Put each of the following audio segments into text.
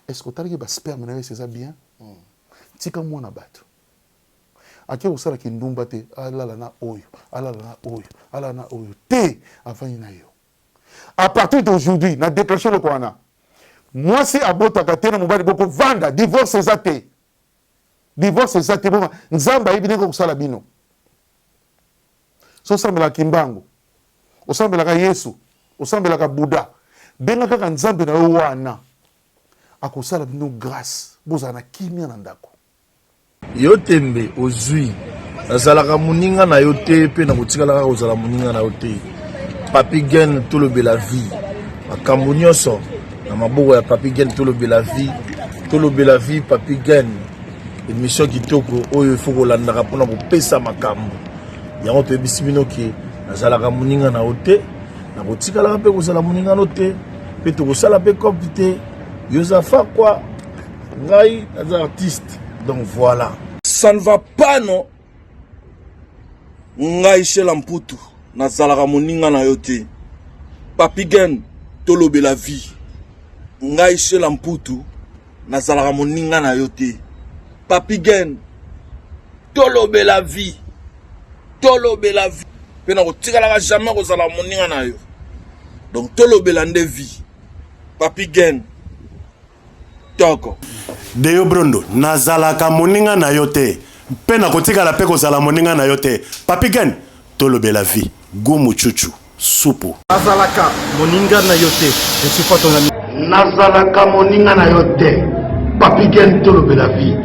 est-ce que tu as sperme na c'est ça bien tika mwana bato ake osala ki ndumba te alala na oyo alala na oyo alala na oyo te afani na yo à partir d'aujourd'hui na déclenché le kwana moi si abotaka te na mobali boko vanda divorce ezate bon nzamba ibine ko sala bino so sambela kimbangu osambelaka Yesu osambelaka Buddha benga kaka nzambe na yo wana akosala bino grâce bozana kimia na ndako yo tembe ozwi nazalaka moninga na yo te pe na kotikalaka kozala moninga na yo te Papi Gen tolobela vie makambo nyonso na maboko ya Papi Gen tolobela vie Papi Gen émission kitoko oyo ifo kolandaka mpona kopesa makambo yango toyebisi bino ke nazalaka moninga na yo te na kotikalaka mpe kozala moninga no te mpe tokosala mpe kopi te yozafa kwa ngai naza artiste donc voilà ça ne va pas non ngai shela mputu nazalaka moninga na yo te Papi Gen tolobela vie ngai shela mputu nazalaka moninga na yo te Papi Gen tolobela vie pe na kotikalaka jamais kozala moninga na yo donc tolobela nde vie Papi Gen toko Deyo Brondo nazalaka moninga na yo te pe na kotikala pe kozala moninga na yo te Papi Gen tolobela vie gumu chuchu supu nazalaka moninga na yo te je suis pas ton ami nazalaka moninga na yo te Papi Gen tolobela vie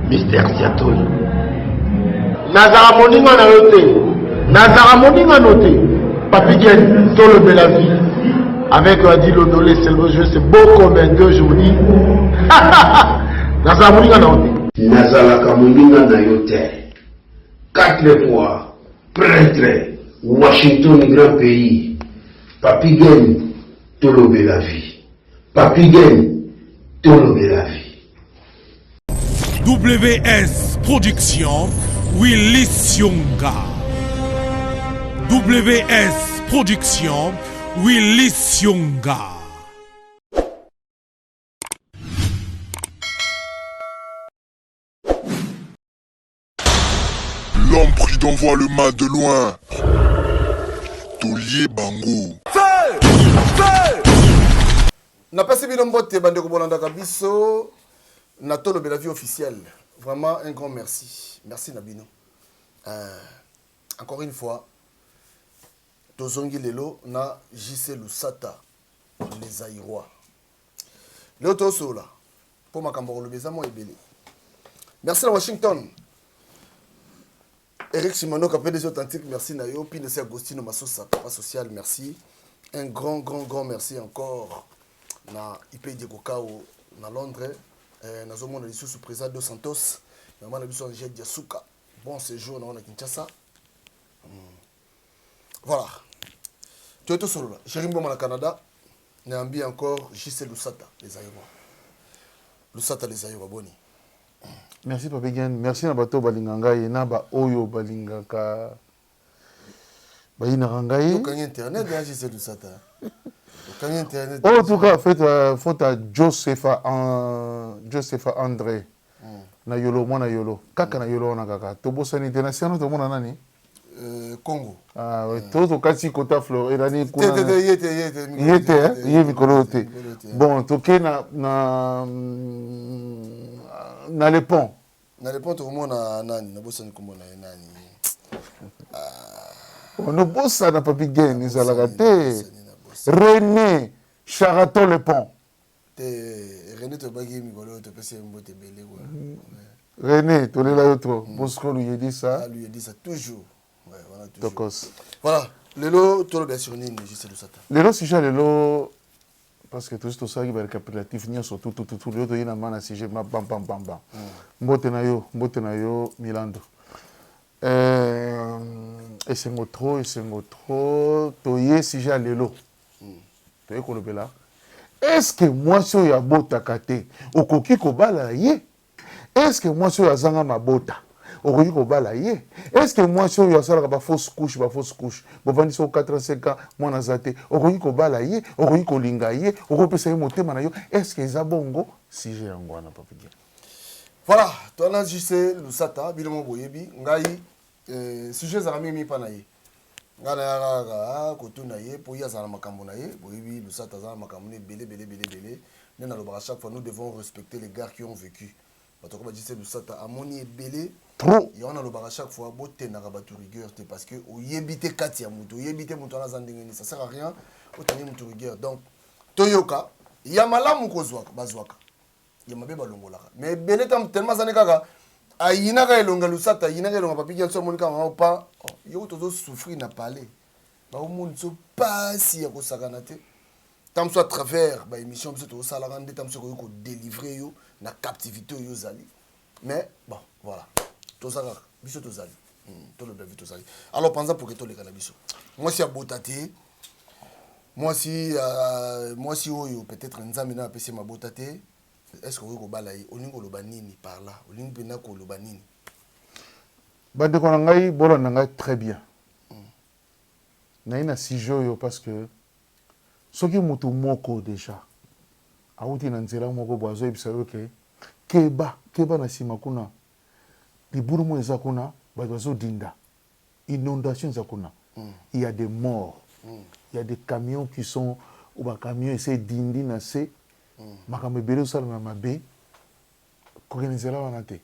Mystère Siatoli nazala moninga na yo te nazala moninga no te Papi Gen tolobela vie avec Adi Lodolé c'est beau comme un deux jours nazala moninga na yo te nazalaka moninga na yo te 4 fois prêtre Washington grand pays Papi Gen tolobela vie Papi Gen tolobela vie WS Production Willy Sionga. WS Production Willy Sionga. L'homme pris d'envoi le mal de loin. Tolier Bango. N'a pas si bien mbote bandeko bolanda kabiso. Natolo de la vie officielle. Vraiment un grand merci. Merci Nabino. Encore une fois, Tozongi Lelo na JC Lusata, les Aïrois. Le Tosola, pour ma camboro le Bézamo et Bélé. Merci à Washington. Eric Simono, capé des authentiques, merci Nayo. Puis de Agostino Massosa, papa social, merci. Un grand merci encore na IP de Kokao, na Londres. Nous avons le sous président de Santos. Nous avons le Jet Diasuka. Bon séjour dans Kinshasa. Voilà. Tu es tout seul là. Chéri Mboma au Canada. Nous avons encore JC Lusata, les Aïrois. Lusata, les Aïrois, boni. Merci Papi Gen. Merci Nabato Balinganga. Et Naba Oyo Balingaka. Baïnarangaï. Donc, il y a Internet, JC Lusata. En tout cas, faut à Josepha André. Na yolo mwana yolo. Kaka na yolo na kaka. Tobo san international to mona nani? Congo. Ah ouais, to kasi kota flo et nani kuna. Yete mikolote. Bon, toke na les ponts. Na les ponts to mona nani, na bosa ni komona nani. On bossa na Papi Gen ni zalaka te. René Charaton le pont. René Tobagi Migolo te pese mbote belé. René, tu es là autre. Bosco lui a dit ça. Ah, lui a dit ça toujours. Ouais, voilà toujours. Tokos. Voilà, Lelo tout le bien sur Nini, JC Lusata. Lelo sujet Lelo parce que tout ça qui va récapitulatif ni surtout tout le yina mana sujet bam. Mbote na yo Milando. Et c'est trop to yé sujet Lelo. Est-ce que moi je suis à bota kate okoki kobala ye? Est-ce que moi je suis à zanga mabota okoki kobala ye. Est-ce que moi si oyo asalaka ba fausse couche bovandi so 85 ans mwana aza te okoki kobala ye okoki kolinga ye okopesa ye motema na yo? Est-ce que eza bongo sujet yango wana Papi Gen? Voilà, toi JC Lusata bilemo boyebi ngai sujet za mimi pa na ye ngana ya kotuna ye po ya za makambo na ye boyebi Lusata za makambo ne belé ne na loba chaque fois nous devons respecter les gars qui ont vécu. Parce que JC Lusata amoni belé trop y on a loba chaque fois boté na rabatu rigueur parce que oyebite kati ya muto oyebite muto na zandengeni ça sert à rien otani muto rigueur. Donc toyoka ya malamu kozwaka bazwaka ya mabe balongolaka mais belé tam tellement zané kaka ayinaka elonga Lusata ayinaka elonga Papi Gen so monika ma pa yo tozo souffrir na parler ba o monde so pas si ya kosakana te tam so à travers ba émission biso to sala rande tam so ko délivrer yo na captivité yo zali mais bon voilà to sala biso to zali to le bébé to zali alors pensant pour que to le kana biso moi si abotate moi si oyo peut-être nzambe na pese ma botate. Est-ce que vous avez olingo lobanini par là olingo penako lobanini bande ko ngai bolo ngai très bien na ina sijoyo parce que soki mutu moko déjà auti na nzela moko boazo ebisa yoke keba na sima kuna liburu mo eza kuna bazo dinda inondation za kuna il y a des morts il y a des camions qui sont ou ba camions essaient dindi na se makambe bele sala na mabe kokenizela wana te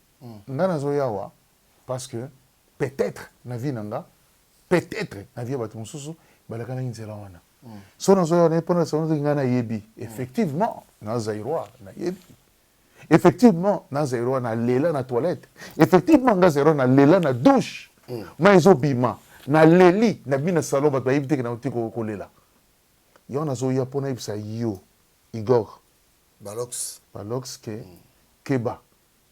nga nazo yawa parce que peut-être na vie nanga peut-être na vie bato mosusu balaka na nzela wana so nazo yawa ne pona so nga na yebi effectivement na zairwa na yebi effectivement na zairwa na lela na toilette effectivement nga zairwa na lela na douche ma ezo bima na leli na bina salon bato bayebi te na otiko kolela yo nazo ya pona ibisa yo Igor Balox keba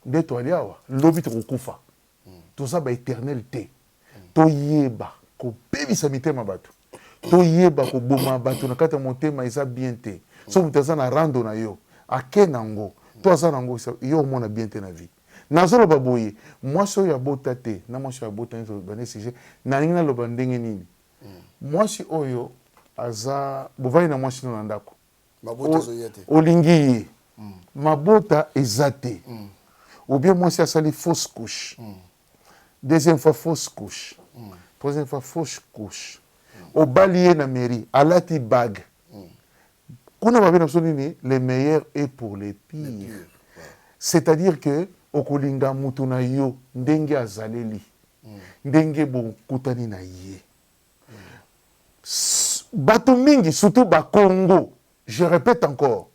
nde toali awa lobi tokokufa toza ba éternalité toyeba kobebisa mitema bato toyeba koboma bato na kati ya motema eza bien te so moto aza na rando na yo ake nango to aza nango yo omona bien te na vie nazoloba boye mwasi oyo abota te na mwasi oyo abota bane sujet nalingi naloba ndenge nini mwasi oyo aza bovai na mwasi no na ndako olingi ye mabota eza te ou bien mwasi asali fausse couche deuxième fois fausse couche troisième fois fausse couche obali ye na mairie alati bague kuna babe na biso nini le meilleur est pour les pires c'est-à-dire que okolinga mutu na yo ndenge azaleli ndenge bokutani na ye bato mingi surtout bakongo. Je répète encore,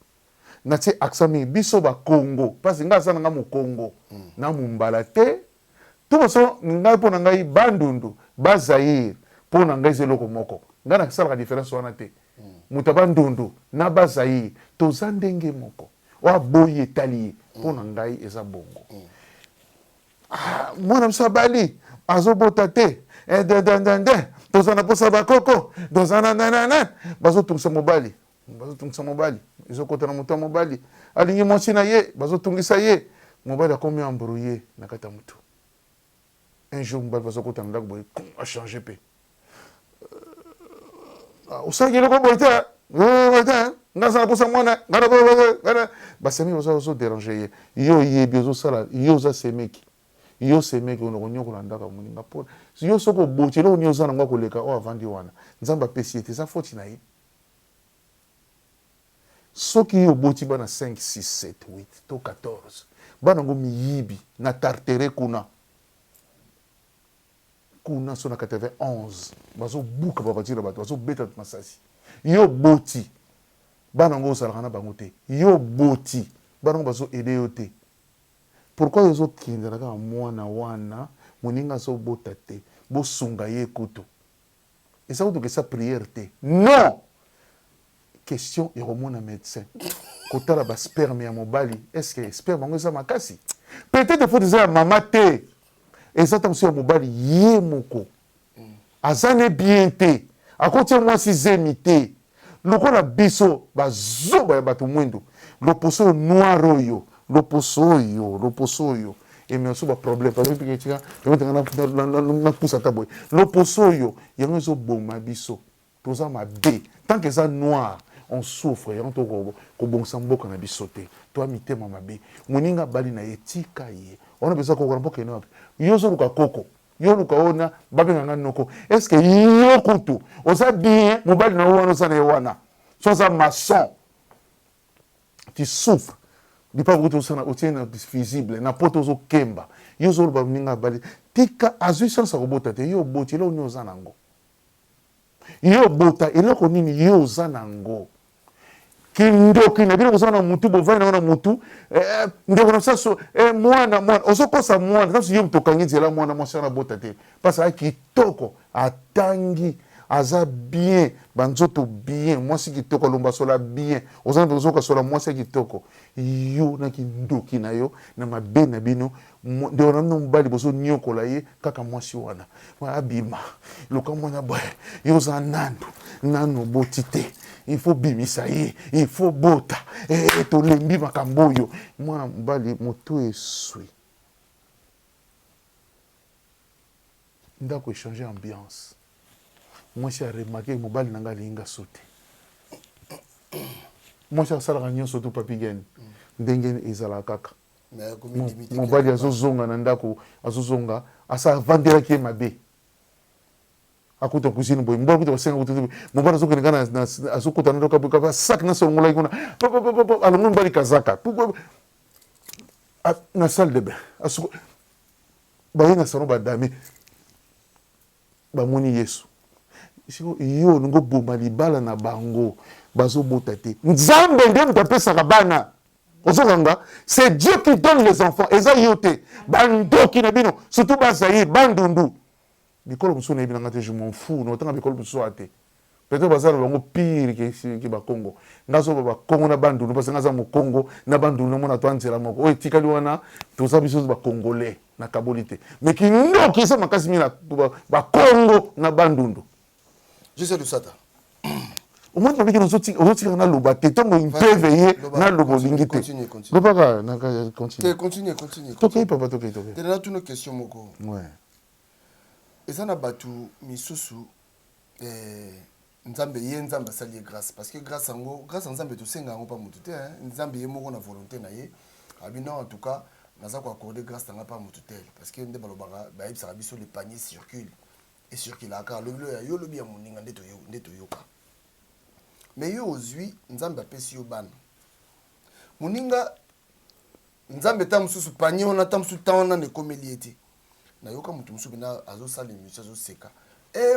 natie aksami biso ba Congo parce que nga sana nga mu Congo na mumbalate tout so nga pona ngai bandundu ba Zaïre pona ngai zeloko moko nga na sala différence wana te mutabandundu na ba Zaïre to zandenge moko wa boye tali pona ngai eza bongo mwana msabali azobota te to zana posa ba koko to zana nanana bazo tumsa mobali bazotungisa mobali ezokota na moto mobali alingi mwasi na ye bazotungisa ye mobali akomi embrouillé na kati ya moto un jour mobali bazokota na ndako boye a changé pe osaki eloko boye te nga azala posa mwana basemi ozoderange ye yo yebi ozosala yo oza semeki yo semeki onokonyokola ndako ya moninga mpona yo soki oboti eloko nini oza nango akoleka oyo avandi wana nzambe apesi ye te eza foti na ye soki yo boti bana 5 6 7 8 to 14 bana ngo miyibi na tartere kuna so na 91 bazo buka babatira bato bazo beta masasi yo boti bana ngo salaka na bango te yo boti bana ngo bazo aider yo te pourquoi yo kindela ka mwana wana moninga so bota te bo sunga ye kutu esa kutu ke sa prière te non question et remona médecin kotala ba sperme ya mobali est-ce que sperme ngo eza makasi peut-être faut dire mama te eza tamso ya mobali ye moko azane bien te akotia mwasi zemi te lokola biso bazoba ya bato mwendo loposo noir oyo loposo oyo et mais aussi ba problème parce que tu as na pousse ta boy l'opposo yo yango zo boma biso toza mabe tant que ça noir on souffre yango to ko bongsa mboka na biso te to mitema mabe moninga bali na etika ye on a besoin ko ko mboka eno yo zo luka koko yo luka ona babenganga noko est-ce que yo kutu oza bien mobali na wana oza na wana so ça maçon tu souffres di pas que tu es visible na poto zo kemba yo zo ba minga bali tika azui chance ko bota te yo boti lo nyo zanango yo bota eloko nini yo zanango kindoki na bino kozana mutu bovana na mutu ndeko na saso mwana ozo kosa mwana kasi yo mtokangi nzela mwana mwasi na bota te parce que kitoko atangi aza bien banzoto bien mwasi kitoko lomba sola bien ozana ozo kosola mwasi kitoko yo na kindoki na yo na mabe na bino nde ona no mbali boso nyokola ye kaka mwasi wana abima loka mwana boy yo za nanu botite il faut bimisa ye il faut bota tolembi makambo oyo mwana mbali moto eswi ndako échanger ambiance mwasi aremarke mobali nanga alinga sote mwasi asalaka nyonso to papi geni ndenge ezala kaka mobali azozonga na ndako azozonga asa vandelaki ye mabe akuta kusini boy mbona kuta basenga kuta mobali azokende kana azokuta na ndoka buka sak na songola ikuna alongo mbali kazaka na salle de bain asuko baye na salon badami bamoni yesu siko yo ngo bomba libala na bango bazobota te nzambe ndiye mtapesaka bana ozokanga c'est Dieu qui donne les enfants eza yo te bandoki na bino surtout bazayi bandundu bikolo muso na yebi nanga te je m'en fous notanga bikolo muso ate peut-être bazala bango pire ke bakongo ngazo bakongo na bandundu parce que ngaza mokongo na bandundu mona to anzela moko oyo etikali wana toza biso bakongolais na kaboli te mais kindoki eza makasi mina bakongo na bandundu je sais de ça au moins tu as dit que tu as loba te tango impéveillé na lobo lingi te lobaka na continue tokai papa tokai te na toutes nos questions moko ouais eza na batu misusu nzambe ye nzambe asali grâce parce que grâce nzambe tosenga yango pa mutu te nzambe ye moko na volonté na ye abi non en tout cas naza ko accorder grâce tanga pa mutu te parce que nde balobaka bayebisaka biso le panier circule et circulaka lobilo ya yo lobi ya moninga nde toyoka mais yo ozwi nzambe apesi yo bana moninga nzambe ta mosusu panier wana ta mosusu ta wana nekomeli ye te nayoka moto mosusu mpena azosala émission azoseka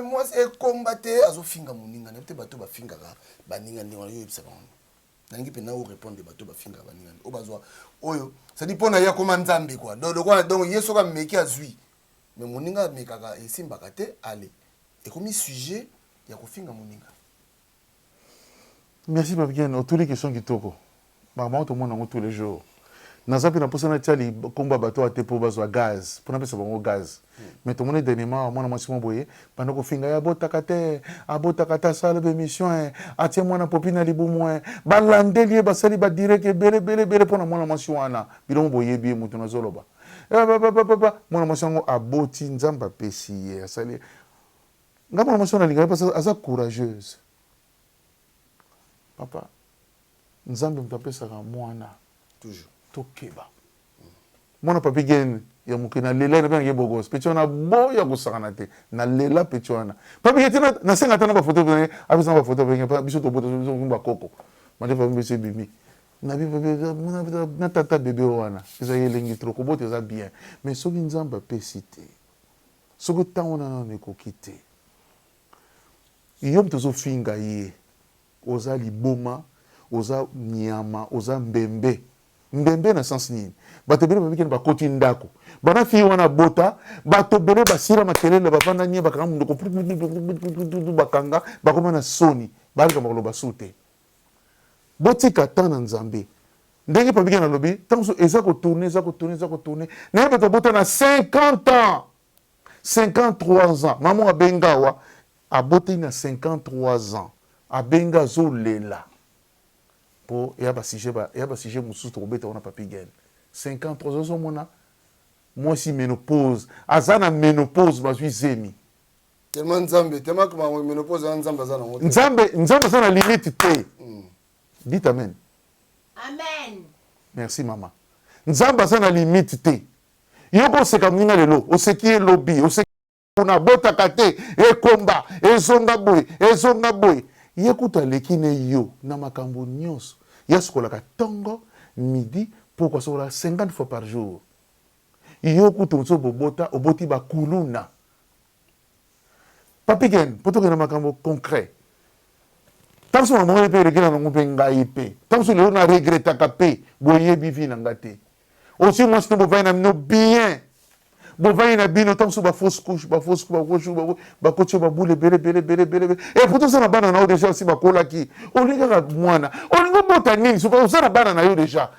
mwasi ekomba te azofinga moninga na te bato bafingaka baninga ndenge wana yo oyebisa bango nalingi mpena orépondre bato bafingaka baninga oyo bazwa oyo sadi mpo na ye akoma nzambe kua donc ye soki ameki azwi mais moninga amekaka esimbaka te ale ekomi sujet ya kofinga moninga. Merci Babien, toutes les questions qui toko. Maman tout le monde tous les jours. Naza pe na posa na tiali komba bato ate po bazwa gaz. Pona pesa bango gaz. Mais tout le monde dernièrement mwana mwasi boye pendant ko finga ya botaka te sala be mission atie mwana popina libumu balandeli basali ba direct bele pona mwana mwasi wana bilongo boye bi mutu na zoloba. Mwana mwasi ngo aboti nzamba pesi ye asali. Ngama mwasi na linga parce aza courageuse. Papa, nzambe mtapesaka mwana toujours tokeba mwana papi gen ya mukina lela na benge bogos petona boya kusakana te na lela petona papi yetina na senga tana ba photo benge abisa ba photo benge biso to boto biso kumba koko mande pa mbese bibi na bibi na tata bébé wana eza yelengi trop ko bote za bien mais soki nzambe pesi te soki taona na ne kokite yom tozo finga ye oza liboma oza nyama oza mbembe na sens nini bato bele babikeni bakoti ndako bana fi wana bota bato bele basira makelele bafanda nye bakanga mundu bakanga bakoma na soni balika makolo basute botika tana nzambe ndenge babikeni na lobi tanso eza ko tourner na bato bota na 50 ans 53 ans maman abengawa aboti na 53 ans abenga zolela po ya ba sujet mususu to beta ona papi gen 53 ans mona moi si ménopause azana ménopause bazwi zemi tellement nzambe tellement que ma ménopause nzambe azana ngote nzambe azana limite te dites amen Amen. merci maman nzambe azana limite te yoko oseka moninga lelo oseki elobi oseki na botaka te ekomba ezonga boye ye kuta aleki ne yo na makambo nyonso ya sokolaka ntongo midi pourquoi sokola 50 fois par jour yo kuta mosusu bobota oboti bakuluna papiken po tokenda makambo concret ntango so mamongeli mpe elekela nango mpe ngai mpe ntango so lelo na regretaka mpe boyebi vi na nga te aussi mwasi to bovai na bino bien bovai na bino ntango so bafausse couche bakoti babule ebele e poto oza na bana na yo deja osi bakolaki olingi kaka mwana olingi obota nini soki oza na bana na yo deja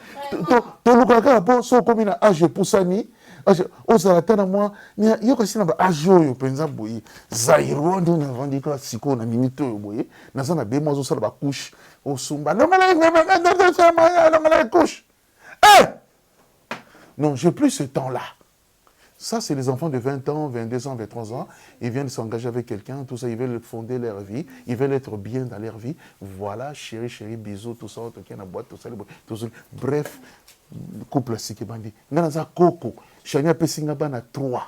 tolukaka kaka mpo so okomi na age epusani ozala te na mwa yokasi na baage oyo mpenza boye zairo nde navandi kaka sikoyo na minute oyo boye naza na bema ozosala bacouche osumba longala couche non j'ai plus ce temps là. Ça, c'est les enfants de 20 ans, 22 ans, 23 ans. Ils viennent s'engager avec quelqu'un, tout ça, ils veulent fonder leur vie, ils veulent être bien dans leur vie. Voilà, chérie, bisous, tout ça, tout ça. Bref, couple classique, bandi. Nanaza Coco, Chania Pessinga Bana 3.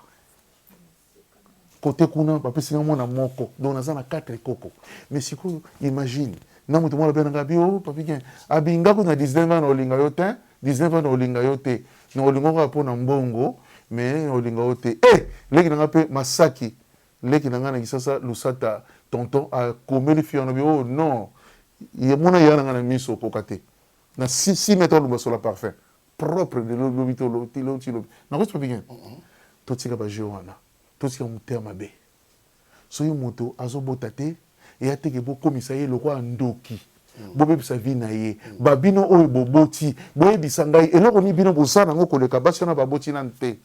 Côté Kuna, Pessinga Mona Moko, donc on a 4 Coco. Mais si vous imagine, non, tout le monde a bien bio, papi, Abinga, on a 19 ans au Lingayote, 19 ans au Lingayote, nous au Lingayote pour Nambongo. Mais olinga ote leki nanga pe masaki leki nanga na kisasa lusata tonton a komeli fiano bi oh non ye mona yana ngana miso kokate na 6 mètres de sur la parfum propre de l'obito l'obito na ko pas bien to tika ba joana to tika mutema be so yo moto azobota te e ateke bo komisa ye lokwa ndoki bobebisa vi na ye babino oyo boboti boyebisa ngai eloko ni bino bosana ngo koleka basi na baboti na nte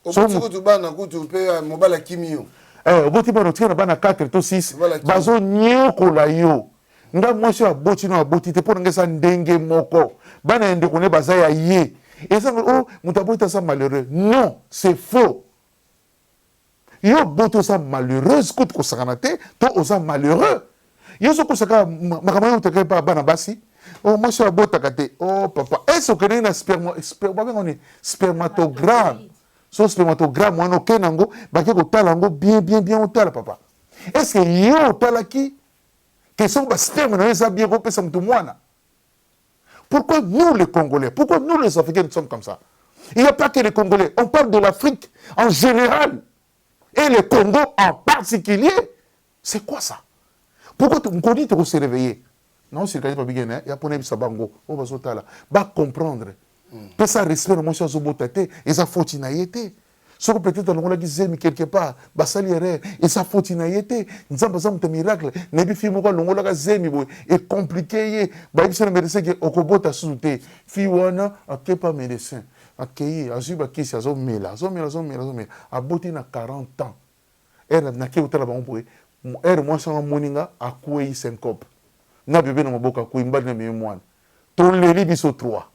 kutu bana kutu pe mobala kimio oboti bana tika na bana 4 to 6 bazo nyokola yo nga mwasi aboti na aboti te pona ngesa ndenge moko bana ndeko ne baza ya ye esa oh mutabota ça malheureux non c'est faux yo boto ça malheureuse kutu ko sakana te to oza malheureux yo so ko saka makamano te pa bana basi oh mwasi abota kate oh papa est-ce que na spermatogramme so spermatogramme wana oke nango bake kotala yango bien otala papa est-ce que yo otalaki question basperme na yo eza bien kopesa moto mwana pourquoi nous les Congolais, pourquoi nous les Africains nous sommes comme ça? Il n'y a pas que les Congolais, on parle de l'Afrique en général et le Congo en particulier. C'est quoi ça? Pourquoi on dit de se réveiller? Non, c'est quand il y a pas de sabango, on va comprendre. Peut ça respect moi sur zobotate et ça faut inaïté. Sauf peut-être on l'a dit quelque part, basali erreur et ça faut inaïté. Nous avons besoin de miracle. Nebi fi mo ko longo la zemi boy et compliqué. Ba ibisa na médecin que okobota souté. Fi wana akepa médecin. Akei azuba kisi azomela. Aboti na 40 ans. Era na ke utala bango boy. Era moi sans moninga akoué syncope. Na bébé na maboka ko imbali na mémoire. Ton leli biso 3.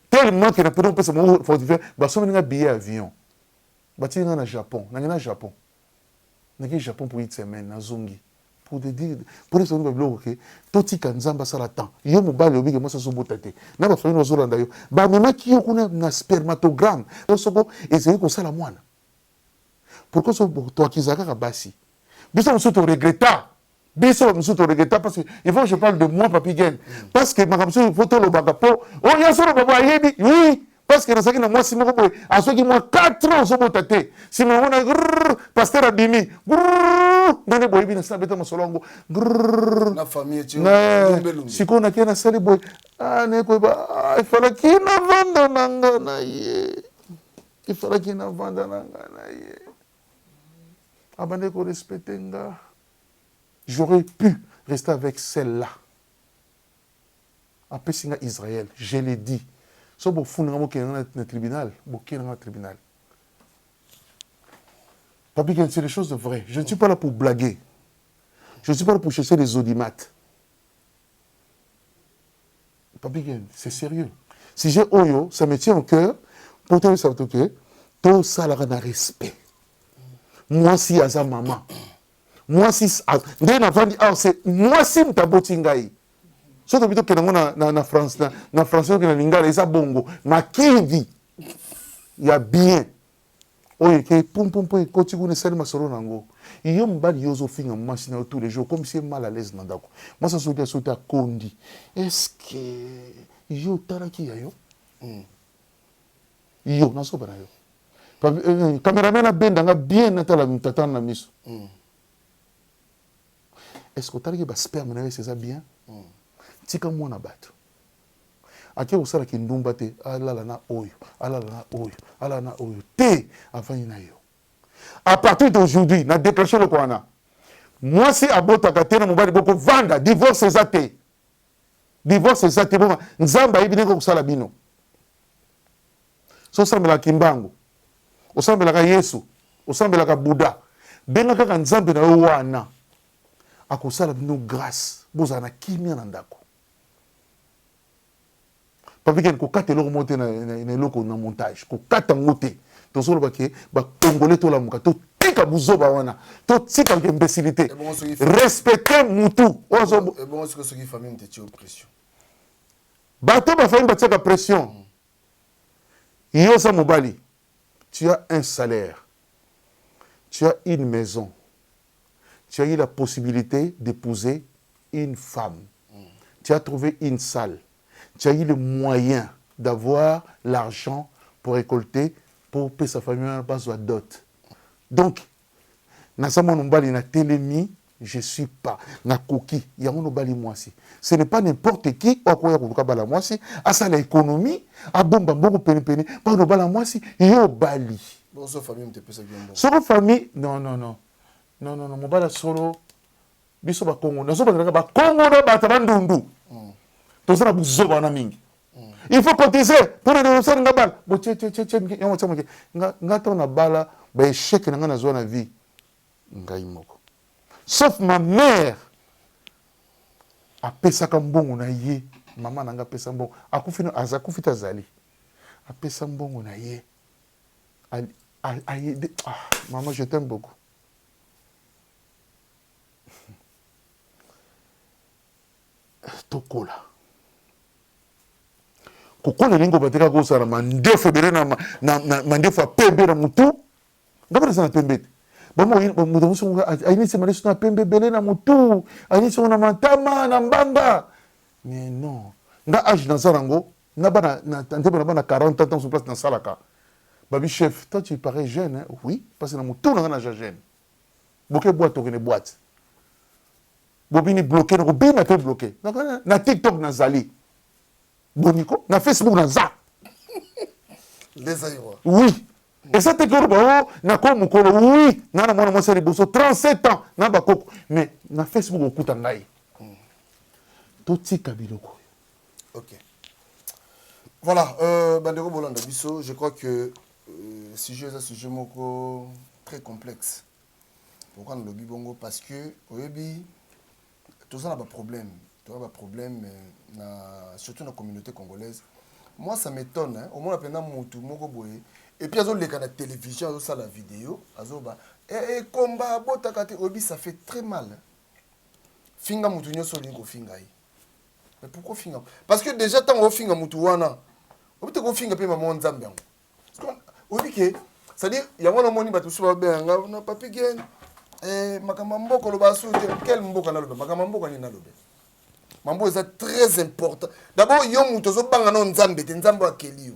Tellement que nous pouvons faire un billet avion. Bati na Japon, na Japon. Na Japon pour 8 semaines na zongi. Pour te dire pour les gens bloqué, toti kanzamba sala temps. Yo mobile obi que moi ça so botate. Na ba famille ozolanda yo. Ba mema ki yo kuna na spermatogramme. To soko essayer ko sala mwana. Pourquoi so to kizaka ka basi? Bisa on se to regretta. Biso nous sommes regrettés parce que il faut que je parle de moi papi Gen parce que ma kamso photo le bagapo oh ya solo baba yebi oui parce que na saki na moi si moko boy a soki moi 4 ans so botate si me wona pasteur abimi ndane boy bi na sa beta mosolongo na famille tu siko na kena sali boy ah ne ko ba il fallait qu'il na vanda nanga na ye il fallait qu'il na vanda nanga na ye abande ko respecter nga. J'aurais pu rester avec celle-là. Après Singa Israël, je l'ai dit. So bo funa mo ke na tribunal, bo ke na tribunal. Papi, c'est des choses de vraies. Je ne suis pas là pour blaguer. Je ne suis pas là pour chercher des audimates. Papi, c'est sérieux. Si j'ai Oyo, ça me tient au cœur pour te dire que tout ça là na respect moi si aza maman moi si ndé na vandi ah c'est moi si mtaboti ngai soto bito kenango na France na français que na lingala eza bongo makivi ya bien oye ke pum koti kuna sali masoro nango iyo mbali yozo finga machine tous les jours comme si mal à l'aise nandako moi ça sauter à kondi est-ce que yo taraki ya yo yo na so bana yo cameraman abenda nga bien natala mtata na miso est-ce que taraki ba sperme na c'est ça bien tika mwana bato ake osala kindumba te alala na oyo alala na oyo te afani na yo à partir d'aujourd'hui na déclenché le kwana moi si abotaka te na mobali boko vanda divorce eza te bona nzamba ayebi ndenge kosala bino so osambelaka kimbangu osambelaka yesu osambelaka buda benga kaka nzambe na yo wana akosala bino grâce bozala na kimia na ndako papikene kokata eloko mo te na eloko na montage kokata ngo te tozoloba ke bakongole tolamuka totika buzoba wana totika imbécilité respecte mutu bato bafami batiaka pression yo sa mobali tu as un salaire tu as une maison tu as eu la possibilité d'épouser une femme tu as trouvé une salle tu as eu le moyen d'avoir l'argent pour récolter, pour payer sa famille à base de dot. Donc, na sama nombali na telemi, je suis pas na koki, ya mon nombali moi si. Ce n'est pas n'importe qui ou quoi ya bala moi si, à ça l'économie, à bomba beaucoup peni, pas no bala moi si, yo bali. Bon so famille te pesa bien bon. Solo famille, non, mon bala solo biso ba Congo, na so ba Congo na ba tabandundu. Tout ça, il faut cotiser pour les dénoncer nga bal. Bo nga to na bala ba échec na nga na zone vie. Ngai moko. Sauf ma mère a pesa kambongo na ye. Maman na nga pesa mbongo. Akufina azakufita zali. A pesa mbongo na ye. Maman, je t'aime beaucoup. Tokola. Kokola lingo bateka kosala mandefu ebele na mandefu ya pembe na mutu ngaba na pembe te bomo mutu ayinisi malesu na pembe ebele na mutu ayinisi na matama na mbamba mais non nga âge na sala ngo na bana na ndebe na bana 40 ans sur place na salaka babi chef toi tu parais jeune hein? Oui parce que na mutu na jeune boke boîte okene boîte bobini bloqué na bina pe bloqué na TikTok na zali boniko na Facebook na za les aïrois oui et ça te corbo na ko mukolo oui na mwana mwasa liboso 37 ans na bakoko mais na Facebook okuta ngai totika biloko. OK voilà bandeko bolanda biso je crois que sujet ça sujet moko très complexe pourquoi le bibongo parce que oyebi tout ça n'a pas problème. Tu as un problème, surtout dans la communauté congolaise. Moi, ça m'étonne. Hein? Au moins, on a Moutou, Mokoboé. Et puis, ils ont la télévision, ils ont la vidéo. Et combat, ça fait très mal. Finga Moutou, ils ont finga. Mais pourquoi finga? Parce que déjà, tant qu'on finga Moutou, on a finga pe maman Nzambe. C'est-à-dire, il y a un moment où on a pas pu gagner. Makamambo kolobasu quel mboka na lobe makamambo ni na lobe mambo est très important d'abord yo muto zo banga no nzambe te nzambe akeli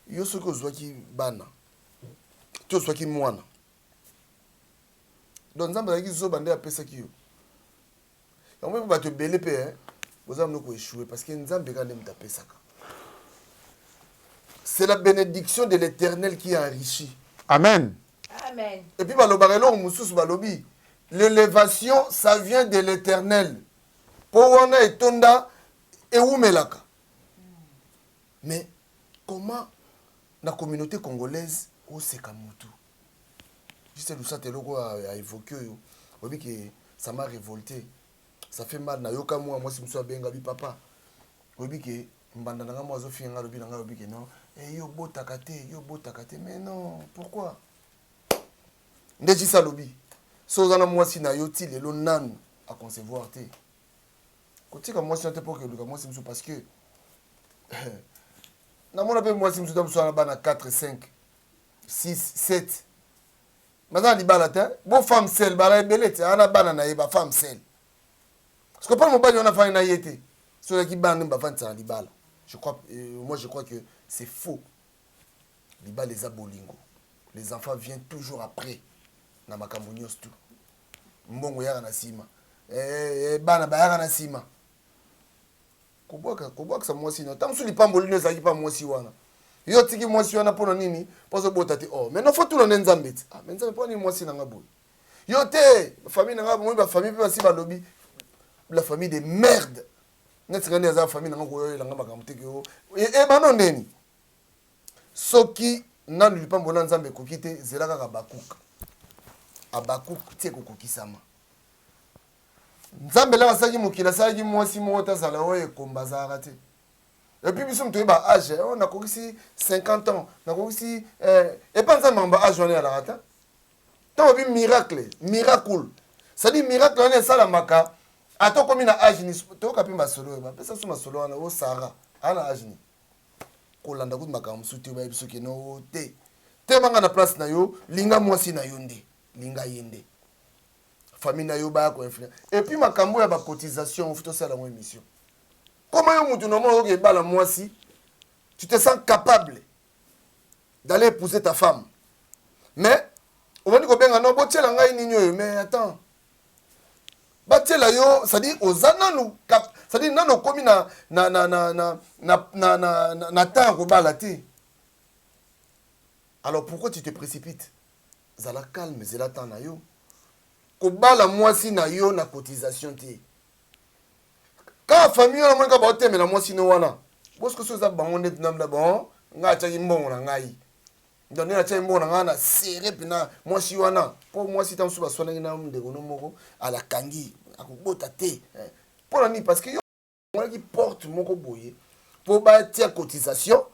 yo soko zwaki bana to zwaki mwana donc nzambe aki zo bande apesa ki yo yango ba te belé pe hein bozam no ko échouer parce que nzambe ka ndem tapesaka. C'est la bénédiction de l'Éternel qui enrichit. Amen. Amen. Et puis, l'élévation, ça vient de l'Éternel. Powana et Tonda et Oumelaka. Mais comment la communauté congolaise, au Sekamutu, juste le Sateloko a évoqué, que ça m'a révolté. Ça fait mal. Nayoka moi si je suis benga papa. Que mbanda nanga mo azo finga lobi nanga lobi que non et yo botaka te mais non pourquoi ndeji sa lobi so zana mwasi na yo ti lelo nanu a concevoir te kotika mwasi na te pour que luka mwasi msu parce que na mona pe mwasi msu tamso na bana 4 5 6 7 mazana libala te bo femme seule bala ebele ana bana na ye ba femme seule parce que pas mobali on a fait na yete so qui bande ba femme ça libala je crois que c'est faux libala les abolingo les enfants viennent toujours après na makambo nyos tout mbongo yaka na sima bana ba yaka na sima koboka sa mwasi no tamsu lipambo lino zaki pa mwasi wana yo tiki mwasi wana pona nini poso bota te oh mais non faut tout le nzambe ah mais nzambe poni mwasi na ngabo yo te famille na ngabo ba famille pe basi ba lobi la famille de merde net ngani za famille na ngabo yo la ngaba kamteke yo e bano ndeni soki nanu lipambo na nzambe kokite zelaka ka bakuka abakuka te kokokisama nzambe la asaki mokila asaki mwasi moko tazala oyo ekombazaka te epuis biso moto oyeba age oyo nakokisi 50 ans nakokisi epa nzambe amba age wana yalaka ta ntango obi miracle cestadire miracle wana esalamaka ata okomi na age ni toyoka mpe masolo oyo bapesa so masolo wana o sara ana age ni kolanda kuti makambo mosusu te obayebi soki no te te banga na place na yo linga mwasi na yo nde linga ye nde famille na yo ba ko influence et puis makambo ya ba cotisation faut ça la mo émission comment yo mutu normalement que bala mwasi tu te sens capable d'aller épouser ta femme mais on va dire ko benga no botiela ngai nini yo mais attends batiela yo ça dit ozana nous ça dit nano komi na temps ko bala te alors pourquoi tu te précipites zala calme zela temps na yo kobala mwasi na yo na cotisation te ka famille na mwenka ba temela mwasi no wana bosko so za bango net namla bon nga cha mbongo na ngai ndone na cha mbongo na ngana serre pina mwasi wana po mwasi tamsu ba sona ngina ndeko no moko ala kangi akobota te pour ni parce que yo mwana qui porte moko boye po ba tia cotisation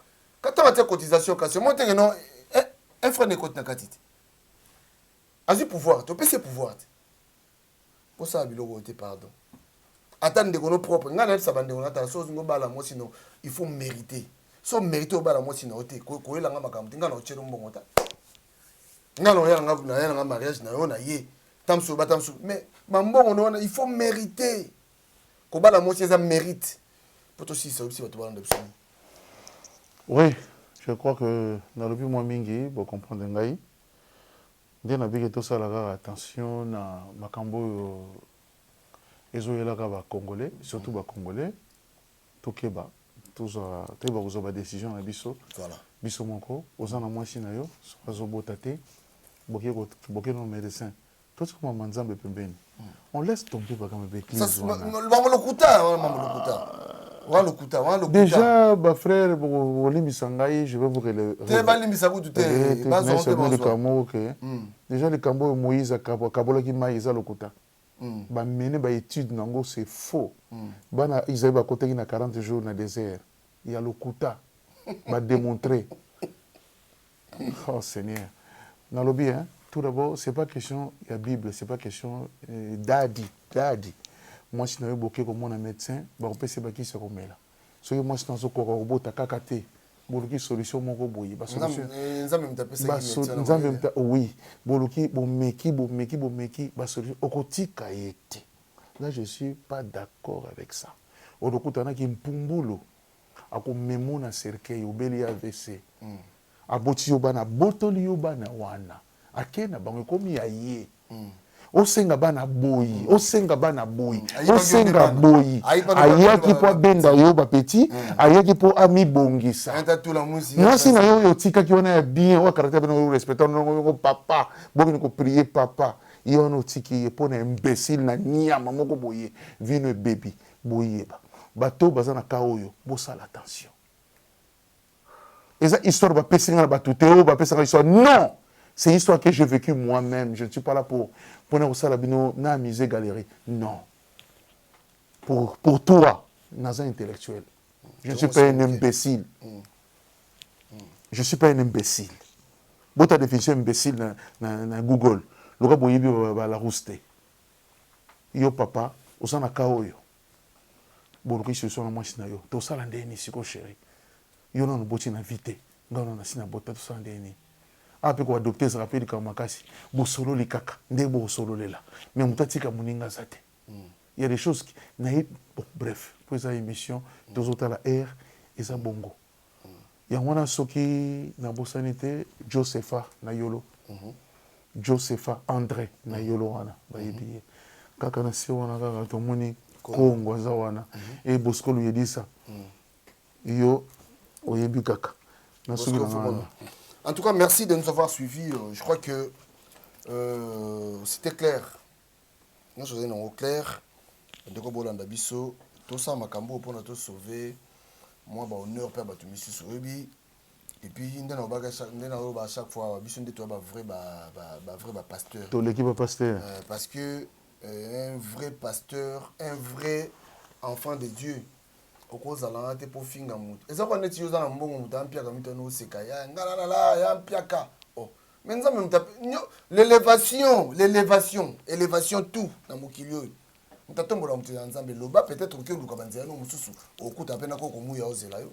quand on tia cotisation kasi mo te no un frère ne cote na katiti azu pouvoir to pese pouvoir pour ça biloko te pardon attendre que nos propres ngana ça bande on attend chose ngo bala moi sinon il faut mériter so mériter au bala moi sinon te ko elanga makambo ngana ochelo mbongo ta ngana oyanga na yanga mariage na yo na ye tamso batamso mais mbongo no il faut mériter ko bala moi ça mérite pour aussi ça aussi bato bala ndepso oui je crois que dans le but moi mingi pour comprendre ngai nde na biki tosalaka attention na makambo oyo ezoyelaka bacongolais surtout bacongolais tokeba toyeba kozwa badécision na biso biso moko oza na mwasi na yo azobota te boke no médecin totikoma manzambe pembeni on laisse tomber bakama béglise wana déjà bafrère bolimbisa ngai je vais vous relever déjà likambo oyo moïse akabolaki mai eza lokuta bamene baétude nango c'est faux bana isaïe bakotaki na 40 jours na désert ya lokuta badémontré oh seigneur nalobi hein tout d'abord c'est pas question ya bible c'est pas question dadi mwasi na yo boke komona médecin bakopesa bakisi komela soki mwasi nazokoka kobota kaka te boluki solution moko boye nzambe oui boluki bomeki basolution okotika ye te là je suis pas d'accord avec ça olokutanaki mpumbulu akomemo na cercueil obeli AVC aboti yo bana botoli yo bana wana ake na bango ekomi ya ye osenga bana boyi osenga boyi ayaki po abenda yo bapeti ayaki po amibongisa mwasi na yo otikaki wana ya bien oyo caractère bino oyo respecte ono papa bokini koprier papa ye wana otiki ye mpo na imbécile na nyama moko boye vino ebebi boyeba bato baza na ka oyo bosala attention eza histoire bapesinga na bato te oyo bapesaka histoire non. C'est une histoire que j'ai vécue moi-même. Je ne suis pas là pour nous salabino na musée galerie. Non. Pour toi, dans un intellectuel. Je ne suis pas un imbécile. Je ne suis pas un imbécile. Bota définition imbécile na Google. Le gars boyebi la rouste. Yo papa, osana kaoyo. Bon qui se sont na machine yo. To sala ndeni siko chéri. Yo na boti na vite. Ngana na sina bota to sala ndeni. Ape ko adopter ça rappelle comme makasi. Bo solo li kaka. Nde bo solo lela. Mais mutatika muninga zate. Il y a des choses qui bon bref, pour cette émission, deux autres la R et ça bongo. Il y a un soki na bosanité Josepha na yolo. Josepha André na yolo wana bayibi. Kaka na si wana kaka to moni Kongo za wana et Bosco lui dit ça. Yo oyebi kaka. Na soki na. En tout cas, merci de nous avoir suivis. Je crois que c'était clair. Nous sommes clair. Ndeko bolanda biso tout ça makambo pour nous sauver. Moi ba honneur père batu misi soyebi. Et puis ndena obaga chaque fois biso ndeto ba vrai pasteur. To l'équipe pasteur. Parce que un vrai pasteur, un vrai enfant de Dieu. Okoza la te po finga mutu. Eza kwa neti yoza na mbongo mutu ampiaka mitano sekaya. Ngala ya ampiaka. Oh. Mais nous avons l'élévation tout dans mon kilio. Nous avons peut-être que nous avons mususu okuta pena koko muya ozela yo.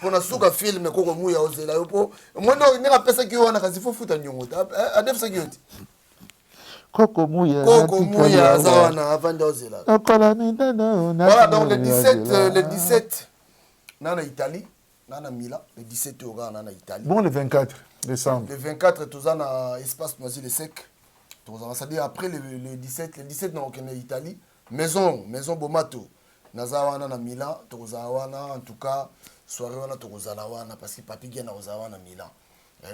Pona suka film koko muya ozela yo po. Moi non nga pesa ki wana kasi fo futa nyongo. Adef sa kioti. Koko muya zawana avanda ozela. Voilà donc le 17 nana Italie, nana Milan, le 17 aura nana Italie. Bon le 24 décembre. Le 24 tous en espace Noisy-le-Sec. C'est-à-dire après le 17 dans Italie, maison Bomato. Nazawana na Milan, Tozawana en tout cas soirée wana Tozalawana parce que papi gena Ozawana Milan.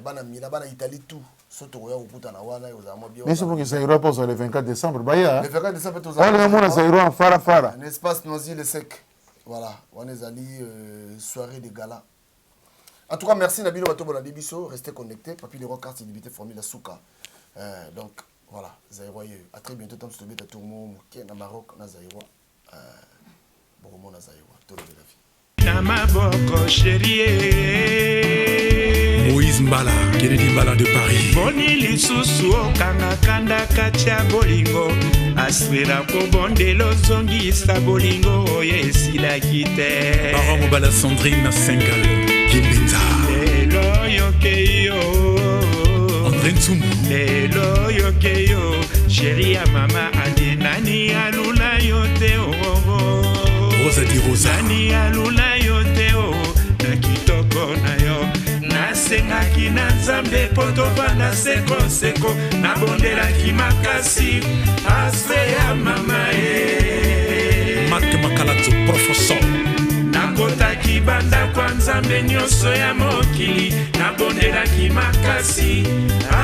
Bana Milan bana Italie tout. Surtout ya ukuta na wana Ozama bien. Mais c'est pour que ça ira pas le 24 décembre baya. Le 24 décembre Tozawana. On le monde ça ira en fara. Un espace Noisy-le-Sec. Voilà, on est allé soirée de gala. En tout cas, merci Nabilo Bato Bola Biso, restez connectés. Papi les Rocards, c'est limité Formule Souka. Donc voilà, Zaïroyeux. À très bientôt, tant que tu as tout le monde, Ken, Maroc, Nazaïro. Bon, Nazaïro, tout le vie. Namaboko chérie. Moïse Mbala, Kennedy Mbala de Paris. Boni lisusu okanga kanda katia bolingo. Aswera ko bondelo zongisa bolingo yesila kite. Baron Mbala Sandrine Sengal, Kimbinza. Lelo yokeyo. André Nsumu. Lelo yokeyo. Chérie ya mama adenani alula yote oh. Rosa di Rosa. Nani alula yote oh. Na kitoko na yo. Nasengaki na nzambe po tovanda sekoseko nabondelaki makasi aspe ya mama e Mak Makalato professeur nakotaki banda kwa nzambe nyonso ya mokili nabondelaki makasi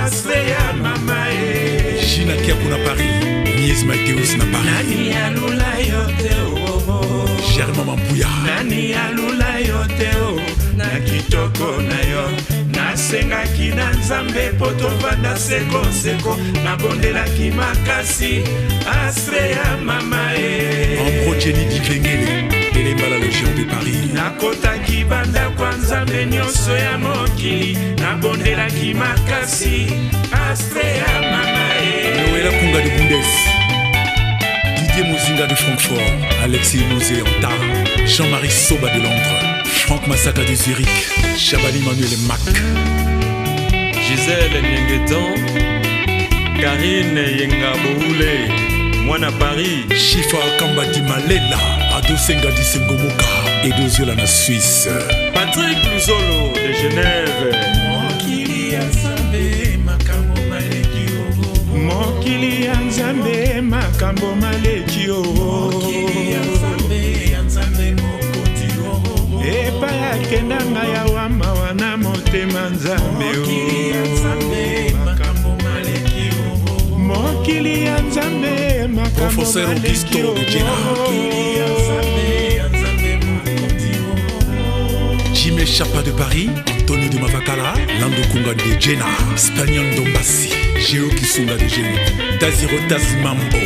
aspe ya mama e Gina Kiakou na Paris Nies Mateus na Paris nani alula yote oh. Germain Mambuya nani alula yote oh. Na kitoko na yo nasengaki na nzambe po tovanda sekoseko nabondelaki makasi aspe ya mama e Ambrogeni Dikengele Elembala Légion de Paris nakotaki banda kwa nzambe nyonso ya mokili nabondelaki makasi aspe ya mama e Noëlla Kunga de Bundes Didier Mozinga de Francfort Alexis Mouzeanta Jean-Marie Soba de Londres Franck Massaka de Zurich, Chabali Manuel Mac, Gisèle Nyengetan, Karine Yengaboule, Moana Paris, Chifa Kamba di Malela, Ado Senga di Sengomoka, Edo Zola na Suisse, Patrick Luzolo de Genève, Mokili ya Nzambe makambo maleki oh. Mokili ya Nzambe makambo maleki oh. Mokili ya Nzambe mokonzi oh. Epa ya kendanga ya wama wana motema Nzambe oh. Mokili ya Nzambe makambo maleki oh. Mokili ya Nzambe makambo Professeur Augusto de Jena, Mokili ya Nzambe mokonzi oh. Jimé Chapa de Paris, Antonio de Mavakala, Lando Kunga de Jena, Spanion Dombassi, Géo Kisunga de Géo, Taziro Tazimambo.